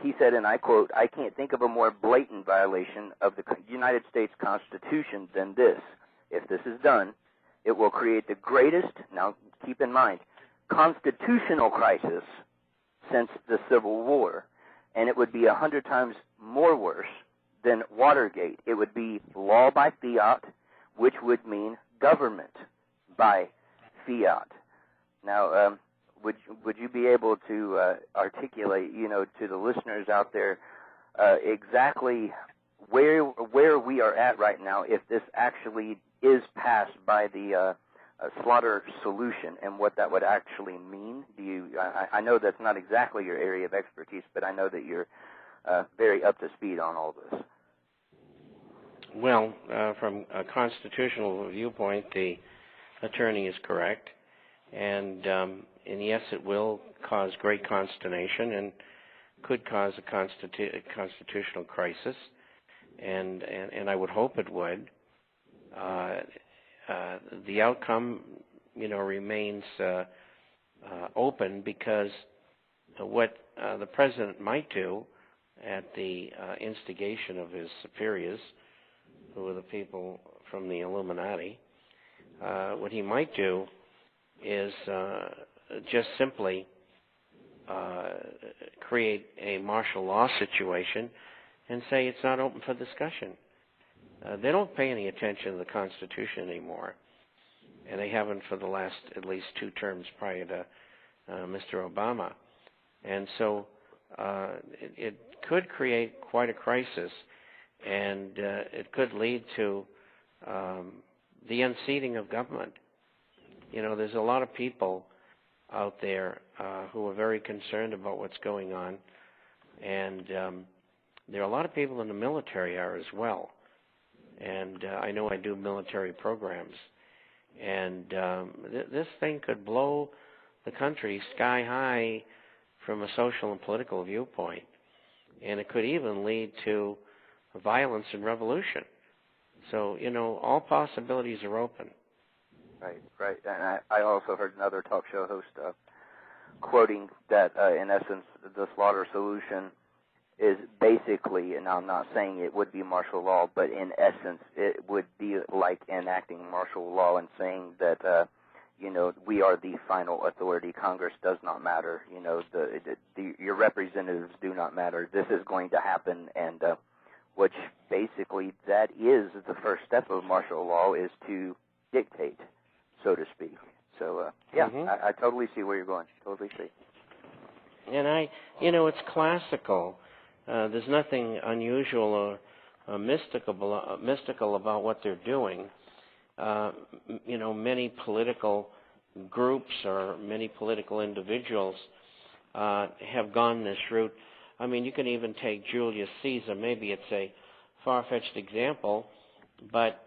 He said, and I quote, "I can't think of a more blatant violation of the United States Constitution than this. If this is done, it will create the greatest," now keep in mind, "constitutional crisis since the Civil War, and it would be 100 times more worse than Watergate. It would be law by fiat, which would mean government by fiat." Now, would you be able to articulate, to the listeners out there, exactly where we are at right now if this actually is passed by the slaughter solution, and what that would actually mean? I know that's not exactly your area of expertise, but I know that you're very up to speed on all this. Well, from a constitutional viewpoint, the attorney is correct, and yes, it will cause great consternation and could cause a constitutional crisis, and I would hope it would. The outcome, remains open, because what the president might do at the instigation of his superiors, who are the people from the Illuminati, what he might do is just simply create a martial law situation and say it's not open for discussion. They don't pay any attention to the Constitution anymore, and they haven't for the last at least 2 terms prior to Mr. Obama. And so it could create quite a crisis, and it could lead to the unseating of government. There's a lot of people out there who are very concerned about what's going on, and there are a lot of people in the military are as well. And I know I do military programs, and this thing could blow the country sky high from a social and political viewpoint, and it could even lead to violence and revolution. So, all possibilities are open. Right. And I also heard another talk show host quoting that, in essence, the slaughter solution is basically, and I'm not saying it would be martial law, but in essence it would be like enacting martial law and saying that, we are the final authority. Congress does not matter. Your representatives do not matter. This is going to happen, and which basically that is the first step of martial law, is to dictate, so to speak. So, I totally see where you're going. Totally see. And it's classical. There's nothing unusual or mystical about what they're doing. Many political groups or many political individuals have gone this route. I mean, you can even take Julius Caesar. Maybe it's a far-fetched example, but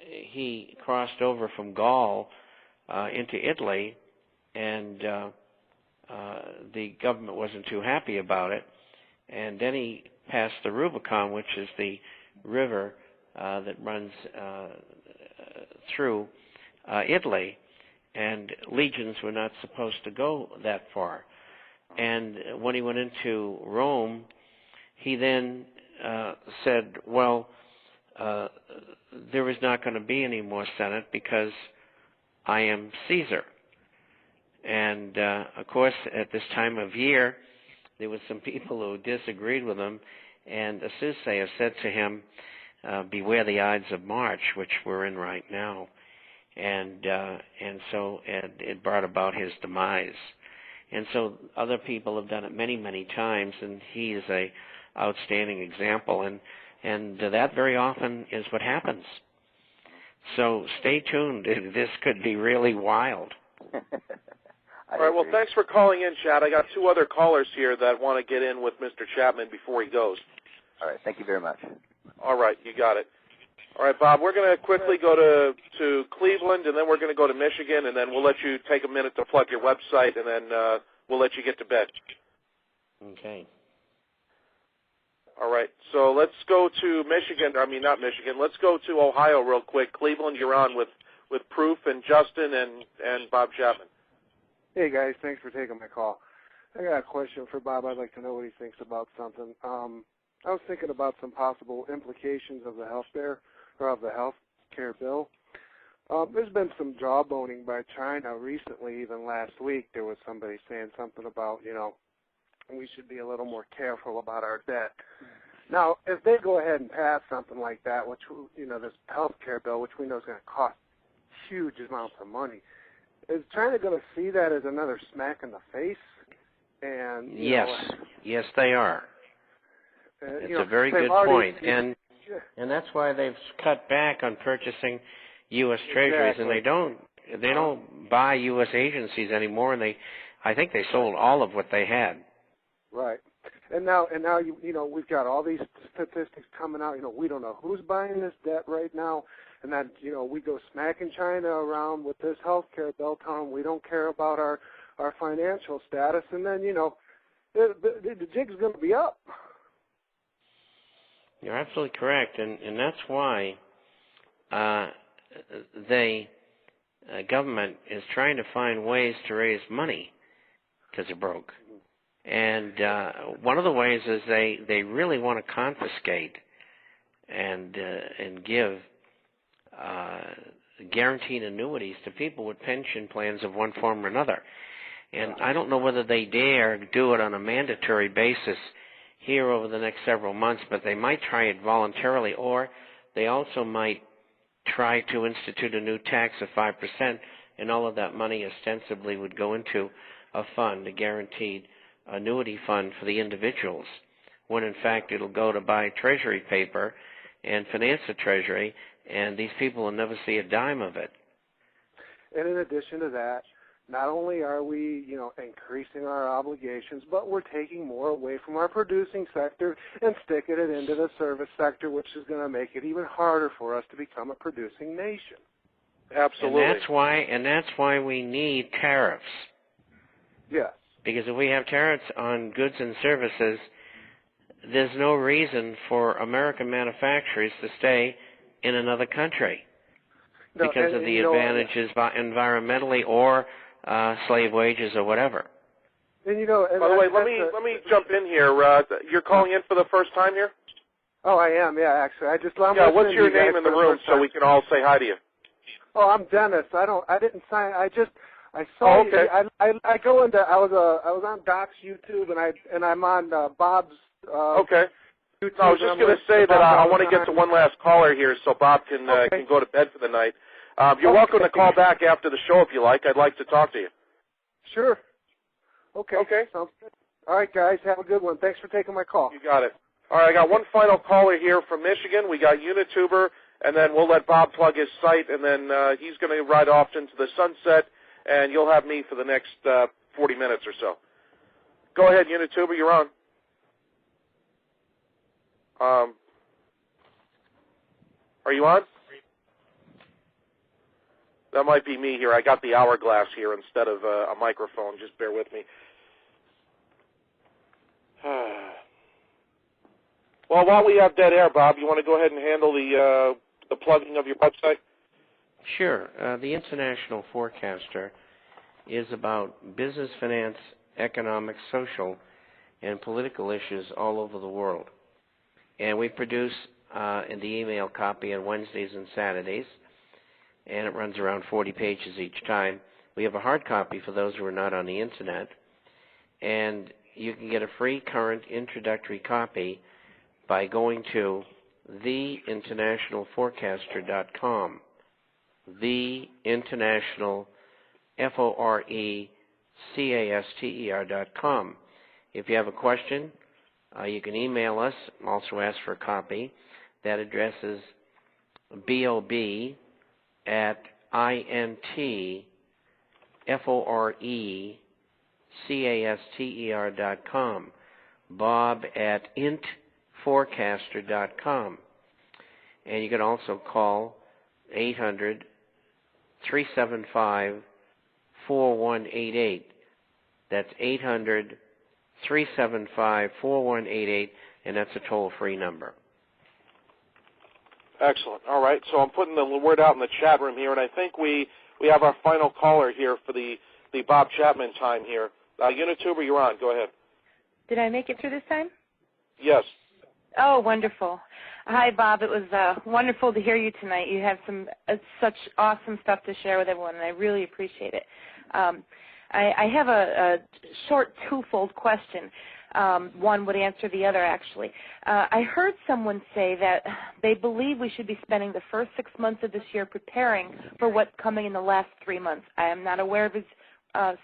he crossed over from Gaul into Italy, and the government wasn't too happy about it. And then he passed the Rubicon, which is the river that runs through Italy, and legions were not supposed to go that far. And when he went into Rome, he then said, well, there is not going to be any more Senate because I am Caesar. And, of course, at this time of year, there were some people who disagreed with him, and a soothsayer said to him, beware the Ides of March, which we're in right now. And so it brought about his demise. And so other people have done it many, many times, and he is a outstanding example. And that very often is what happens. So stay tuned. This could be really wild. All right, well, thanks for calling in, Chad. I got 2 other callers here that want to get in with Mr. Chapman before he goes. All right, thank you very much. All right, you got it. All right, Bob, we're going to quickly go to Cleveland, and then we're going to go to Michigan, and then we'll let you take a minute to plug your website, and then we'll let you get to bed. Okay. All right, so let's go to not Michigan. Let's go to Ohio real quick. Cleveland, you're on with Proof and Justin and Bob Chapman. Hey, guys, thanks for taking my call. I got a question for Bob. I'd like to know what he thinks about something. I was thinking about some possible implications of the health care bill. There's been some jawboning by China recently. Even last week, there was somebody saying something about, we should be a little more careful about our debt. Now, if they go ahead and pass something like that, which, this health care bill, which we know is going to cost huge amounts of money, is China going to see that as another smack in the face? And yes, they are. It's a very good point, and that's why they've cut back on purchasing U.S. Treasuries, and they don't buy U.S. agencies anymore. And I think they sold all of what they had. Right, and now we've got all these statistics coming out. We don't know who's buying this debt right now, and then we go smacking China around with this health care bill, telling them we don't care about our financial status, and then, the jig's going to be up. You're absolutely correct, and that's why government is trying to find ways to raise money because they're broke. And one of the ways is they really want to confiscate and give guaranteed annuities to people with pension plans of one form or another. And I don't know whether they dare do it on a mandatory basis here over the next several months, but they might try it voluntarily, or they also might try to institute a new tax of 5%, and all of that money ostensibly would go into a fund, a guaranteed annuity fund for the individuals, when in fact it'll go to buy treasury paper and finance the treasury, and these people will never see a dime of it. And in addition to that, not only are we, increasing our obligations, but we're taking more away from our producing sector and sticking it into the service sector, which is going to make it even harder for us to become a producing nation. Absolutely. And that's why we need tariffs. Yes. Because if we have tariffs on goods and services, there's no reason for American manufacturers to stay in another country because of the advantages environmentally or slave wages or whatever. And by the way, let me jump in here. You're calling in for the first time here? Oh, I am. Yeah, actually, what's your name in the room so we can all say hi to you? Oh, I'm Dennis. I didn't sign. I saw. Oh, okay. I go into. I was on Doc's YouTube and I'm on Bob's. Okay. YouTube, I was just going to say that I want to get to one last caller here so Bob can go to bed for the night. You're welcome to call back after the show if you like. I'd like to talk to you. Sure. Okay. Sounds good. All right, guys. Have a good one. Thanks for taking my call. You got it. All right, I got one final caller here from Michigan. We got Unituber, and then we'll let Bob plug his site, and then he's going to ride off into the sunset, and you'll have me for the next 40 minutes or so. Go ahead, Unituber. You're on. Are you on? That might be me here. I got the hourglass here instead of a microphone. Just bear with me. Well, while we have dead air, Bob, you want to go ahead and handle the plugging of your website? Sure. The International Forecaster is about business, finance, economic, social, and political issues all over the world. And we produce in the email copy on Wednesdays and Saturdays, and it runs around 40 pages each time. We have a hard copy for those who are not on the Internet, and you can get a free current introductory copy by going to theinternationalforecaster.com, theinternationalforecaster.com. If you have a question, you can email us, also ask for a copy. That address is bob@intforecaster.com, bob@intforecaster.com. And you can also call 800-375-4188. That's 800-375-4188, and that's a toll-free number. Excellent. All right, so I'm putting the word out in the chat room here, and I think we have our final caller here for the Bob Chapman time here. Unituber, you're on. Go ahead. Did I make it through this time? Yes. Oh, wonderful. Hi, Bob. It was wonderful to hear you tonight. You have such awesome stuff to share with everyone, and I really appreciate it. I have a short twofold question. One would answer the other, actually. I heard someone say that they believe we should be spending the first 6 months of this year preparing for what's coming in the last 3 months. I am not aware of his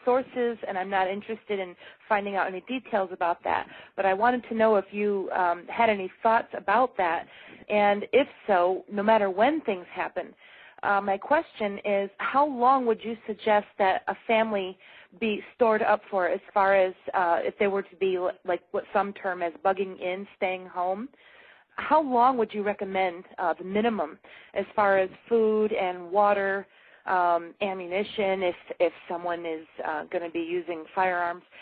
sources, and I'm not interested in finding out any details about that. But I wanted to know if you had any thoughts about that, and if so, no matter when things happen. My question is, how long would you suggest that a family be stored up for, as far as if they were to be like what some term as bugging in, staying home? How long would you recommend the minimum as far as food and water, ammunition, if someone is going to be using firearms?